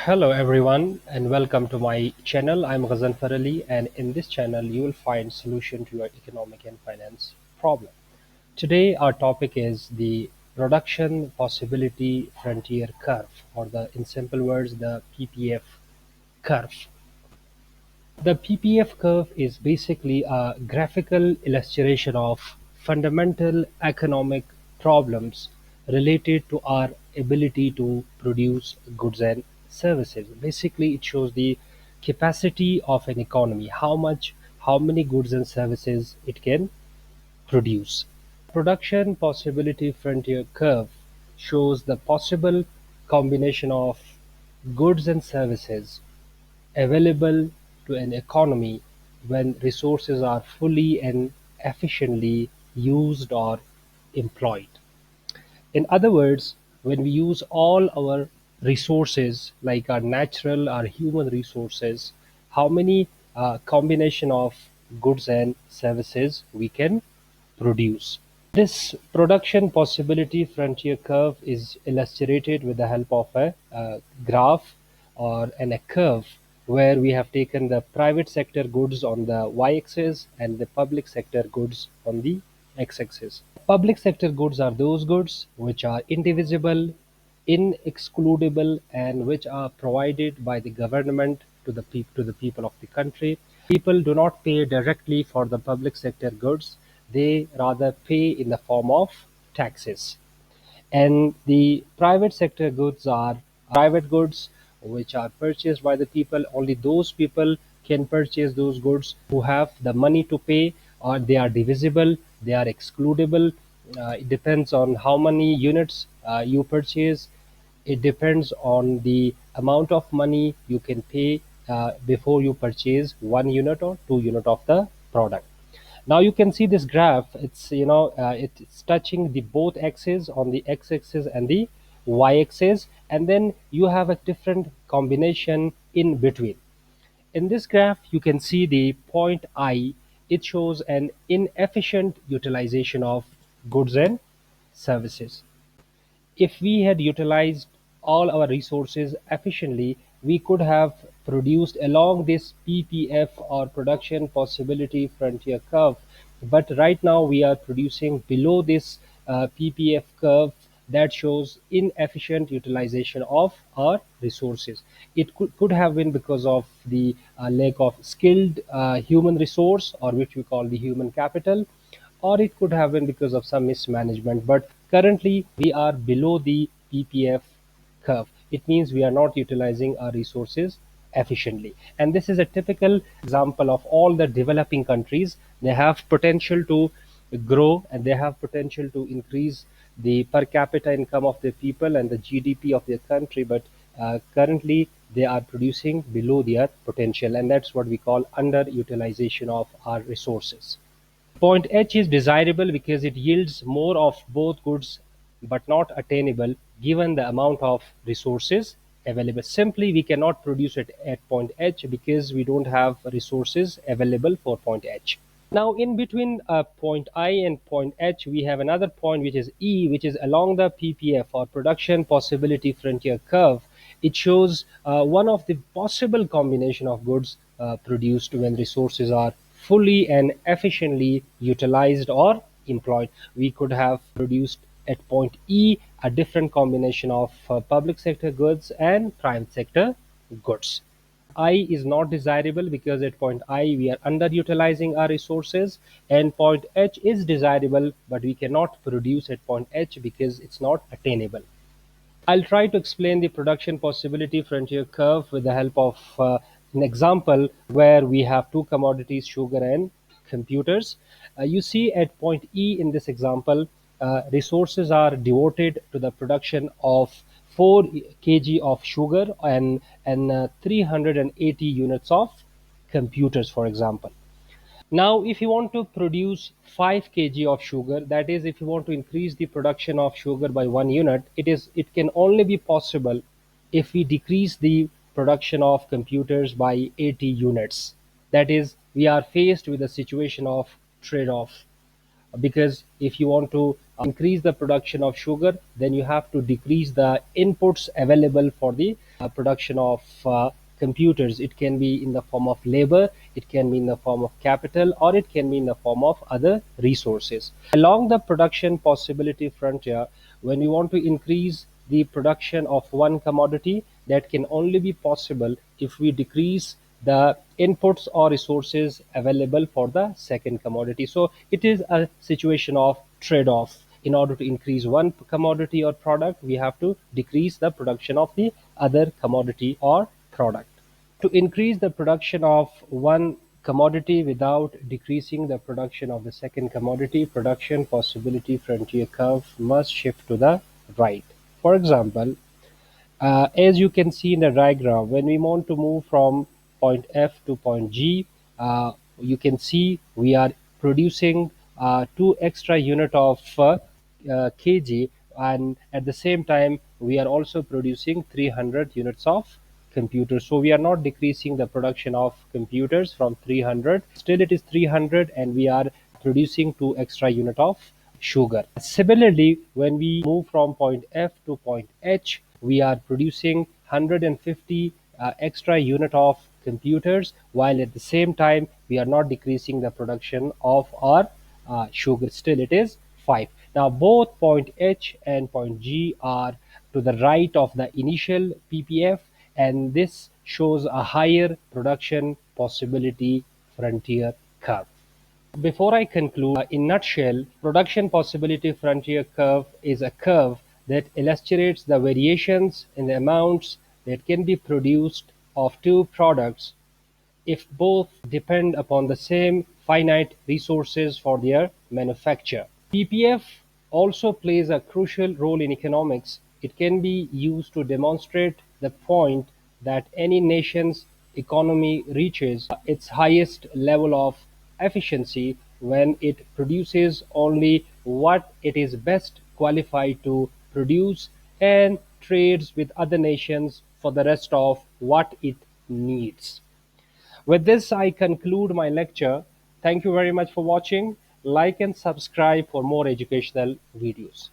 Hello everyone and welcome to my channel. I'm Ghazan Farali, and in this channel you will find solution to your economic and finance problem. Today our topic is the production possibility frontier curve, or in simple words, the PPF curve. The PPF curve is basically a graphical illustration of fundamental economic problems related to our ability to produce goods and services. Basically, it shows the capacity of an economy, how many goods and services it can produce. Production possibility frontier curve shows the possible combination of goods and services available to an economy when resources are fully and efficiently used or employed. In other words, when we use all our resources, like our natural, our human resources, how many combination of goods and services we can produce. This production possibility frontier curve is illustrated with the help of a graph a curve where we have taken the private sector goods on the y-axis and the public sector goods on the x-axis. Public sector goods are those goods which are indivisible, inexcludable, and which are provided by the government to the people of the country. People do not pay directly for the public sector goods, they rather pay in the form of taxes. And the private sector goods are private goods which are purchased by the people. Only those people can purchase those goods who have the money to pay, or they are divisible, they are excludable. It depends on how many units you purchase. It depends on the amount of money you can pay before you purchase 1 unit or 2 unit of the product. Now you can see this graph. It's touching the both axes, on the x-axis and the y-axis, and then you have a different combination in between. In this graph you can see the point I. It shows an inefficient utilization of goods and services. If we had utilized all our resources efficiently, we could have produced along this PPF, or production possibility frontier curve. But right now we are producing below this PPF curve that shows inefficient utilization of our resources. It could have been because of the lack of skilled human resource, or which we call the human capital, or it could have been because of some mismanagement. But currently, we are below the PPF curve. It means we are not utilizing our resources efficiently. And this is a typical example of all the developing countries. They have potential to grow, and they have potential to increase the per capita income of the people and the GDP of their country. But currently, they are producing below their potential, and that's what we call underutilization of our resources. Point H is desirable because it yields more of both goods, but not attainable given the amount of resources available. Simply, we cannot produce it at point H because we don't have resources available for point H. Now, in between point I and point H, we have another point which is E, which is along the PPF, or production possibility frontier curve. It shows one of the possible combination of goods produced when resources are fully and efficiently utilized or employed. We could have produced at point E a different combination of public sector goods and private sector goods. I is not desirable because at point I we are underutilizing our resources, and point H is desirable but we cannot produce at point H because it's not attainable. I'll try to explain the production possibility frontier curve with the help of an example where we have two commodities, sugar and computers. You see at point E in this example, resources are devoted to the production of 4 kg of sugar and 380 units of computers, for example. Now, if you want to produce 5 kg of sugar, that is, if you want to increase the production of sugar by 1 unit, it can only be possible if we decrease the production of computers by 80 units. That is, we are faced with a situation of trade-off, because if you want to increase the production of sugar, then you have to decrease the inputs available for the production of computers. It can be in the form of labor, it can be in the form of capital, or it can be in the form of other resources. Along the production possibility frontier, when you want to increase the production of one commodity, that can only be possible if we decrease the inputs or resources available for the second commodity. So it is a situation of trade-off. In order to increase one commodity or product, we have to decrease the production of the other commodity or product. To increase the production of one commodity without decreasing the production of the second commodity, production possibility frontier curve must shift to the right. For example, as you can see in the diagram, when we want to move from point F to point G, you can see we are producing 2 extra unit of kg, and at the same time we are also producing 300 units of computers. So we are not decreasing the production of computers from 300, still it is 300, and we are producing 2 extra unit of sugar. Similarly, when we move from point F to point H, we are producing 150 extra unit of computers, while at the same time we are not decreasing the production of our sugar. Still it is 5. Now both point H and point G are to the right of the initial PPF, and this shows a higher production possibility frontier curve. Before I conclude, in nutshell, production possibility frontier curve is a curve that illustrates the variations in the amounts that can be produced of two products if both depend upon the same finite resources for their manufacture. PPF also plays a crucial role in economics. It can be used to demonstrate the point that any nation's economy reaches its highest level of efficiency when it produces only what it is best qualified to produce and trades with other nations for the rest of what it needs. With this, I conclude my lecture. Thank you very much for watching. Like and subscribe for more educational videos.